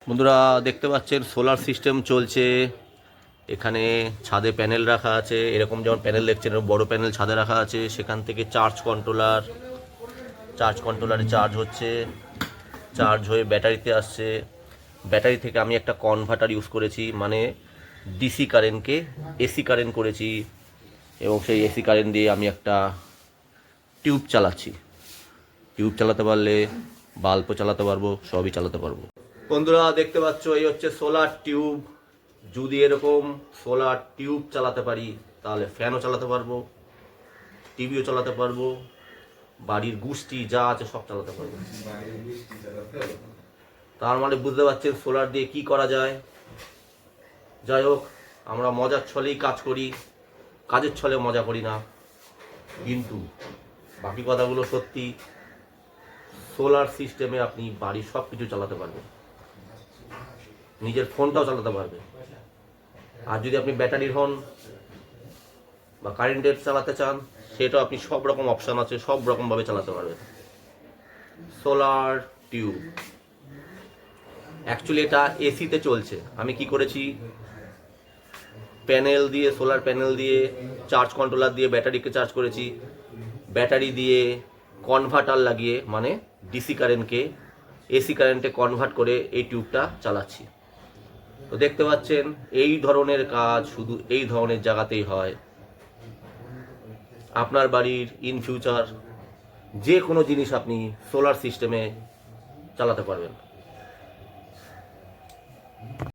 বন্ধুরা দেখতে পাচ্ছেন সোলার সিস্টেম চলছে। এখানে ছাদে প্যানেল রাখা আছে, এরকম যেমন প্যানেল দেখছেন এরকম বড় প্যানেল ছাদে রাখা আছে। সেখান থেকে চার্জ কন্ট্রোলারে চার্জ হচ্ছে, চার্জ হয়ে ব্যাটারিতে আসছে। ব্যাটারি থেকে আমি একটা কনভার্টার ইউজ করেছি, মানে ডিসি কারেন্টকে এসি কারেন্ট করেছি, এবং সেই এসি কারেন্ট দিয়ে আমি একটা টিউব চালাচ্ছি। টিউব চালাতে পারলে বাল্বও চালাতে পারবো, সবই চালাতে পারবো। বন্ধুরা দেখতে পাচ্ছ, এই হচ্ছে সোলার টিউব। যদি এরকম সোলার টিউব চালাতে পারি তাহলে ফ্যানও চালাতে পারবো, টিভিও চালাতে পারবো, বাড়ির গুষ্টি যা আছে সব চালাতে পারবো। তার মানে বুঝতে পারছেন সোলার দিয়ে কি করা যায়। যাই হোক, আমরা মজার ছলেই কাজ করি, কাজের ছলে মজা করি না, কিন্তু বাকি কথাগুলো সত্যি। সোলার সিস্টেমে আপনি বাড়ির সব কিছু চালাতে পারবেন, নিজের ফোনটাও চালাতে পারবেন। আর যদি আপনি ব্যাটারির হন বা কারেন্টের চালাতে চান, সেটাও আপনি সব রকম অপশান আছে, সব রকমভাবে চালাতে পারবেন। সোলার টিউব অ্যাকচুয়ালি এটা এসিতে চলছে। আমি কি করেছি, প্যানেল দিয়ে, সোলার প্যানেল দিয়ে, চার্জ কন্ট্রোলার দিয়ে ব্যাটারিকে চার্জ করেছি, ব্যাটারি দিয়ে কনভার্টার লাগিয়ে, মানে ডিসি কারেন্টকে এসি কারেন্টে কনভার্ট করে এই টিউবটা চালাচ্ছি। তো দেখতে পাচ্ছেন এই ধরনের কাজ শুধু এই ধরনের জায়গাতেই হয়। আপনার বাড়ির ইন ফিউচার যে কোনো জিনিস আপনি সোলার সিস্টেমে চালাতে পারবেন।